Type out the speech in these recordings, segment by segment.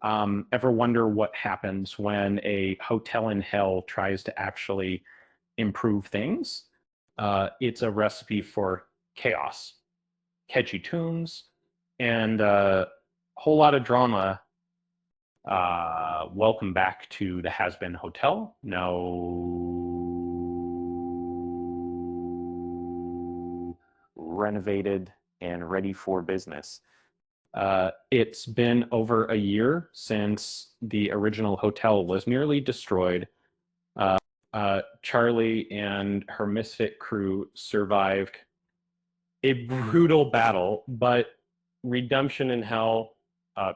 Ever wonder what happens when a hotel in hell tries to actually improve things? It's a recipe for chaos, catchy tunes, and a whole lot of drama. Welcome back to the Hazbin Hotel. Now, renovated and ready for business. It's been over a year since the original hotel was nearly destroyed. Charlie and her misfit crew survived a brutal battle, but redemption in hell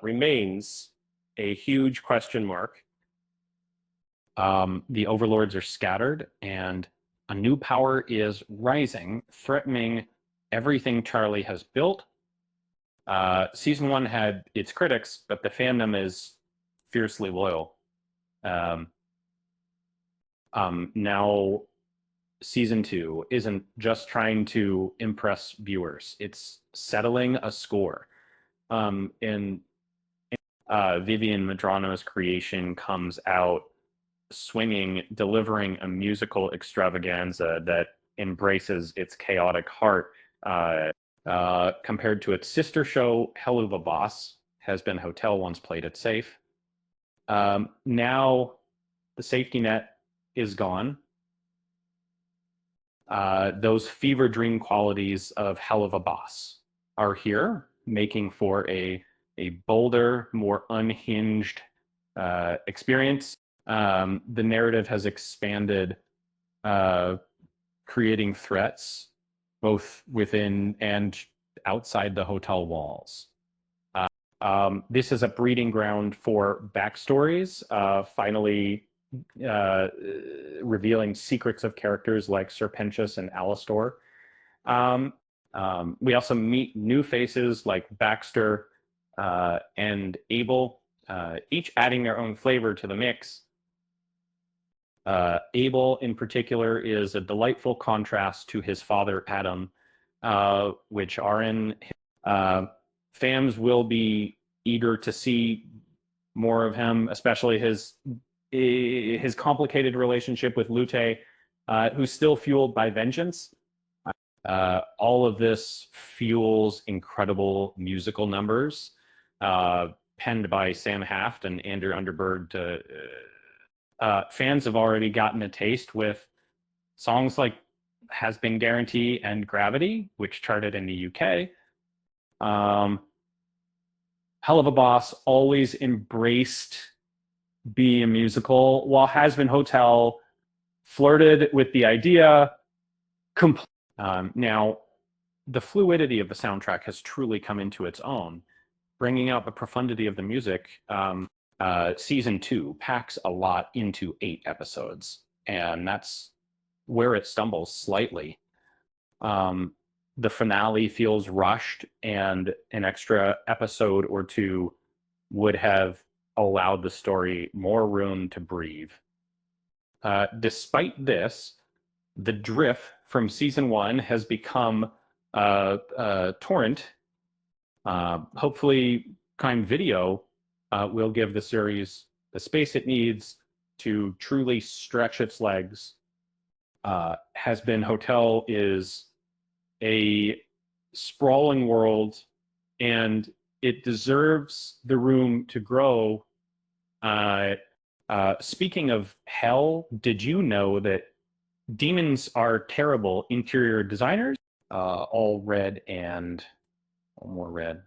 remains a huge question mark. The overlords are scattered, and a new power is rising, threatening everything Charlie has built. Season one had its critics, but the fandom is fiercely loyal. Now, season two isn't just trying to impress viewers; it's settling a score. And Vivian Madrano's creation comes out swinging, delivering a musical extravaganza that embraces its chaotic heart. Compared to its sister show, Hell of a Boss, Hazbin Hotel once played it safe. Now the safety net is gone. Those fever dream qualities of Hell of a Boss are here, making for a bolder, more unhinged experience. The narrative has expanded, creating threats both within and outside the hotel walls. This is a breeding ground for backstories, finally revealing secrets of characters like Serpentius and Alastor. We also meet new faces like Baxter and Abel, each adding their own flavor to the mix. Abel, in particular, is a delightful contrast to his father, Adam, which are in. Fans will be eager to see more of him, especially his complicated relationship with Lute, who's still fueled by vengeance. All of this fuels incredible musical numbers, penned by Sam Haft and Andrew Underberg. Fans have already gotten a taste with songs like Has Been Guarantee and Gravity, which charted in the UK. Hell of a Boss always embraced being a musical, while Hazbin Hotel flirted with the idea. Now, the fluidity of the soundtrack has truly come into its own, bringing out the profundity of the music. Season two packs a lot into 8 episodes, and that's where it stumbles slightly. The finale feels rushed, and an extra episode or two would have allowed the story more room to breathe. Despite this, the drift from season one has become a torrent. Hopefully, Prime Video will give the series the space it needs to truly stretch its legs. Hazbin Hotel is a sprawling world, and it deserves the room to grow. Speaking of hell, did you know that demons are terrible interior designers? All red and more red.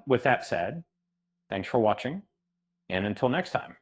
With that said, thanks for watching, and until next time.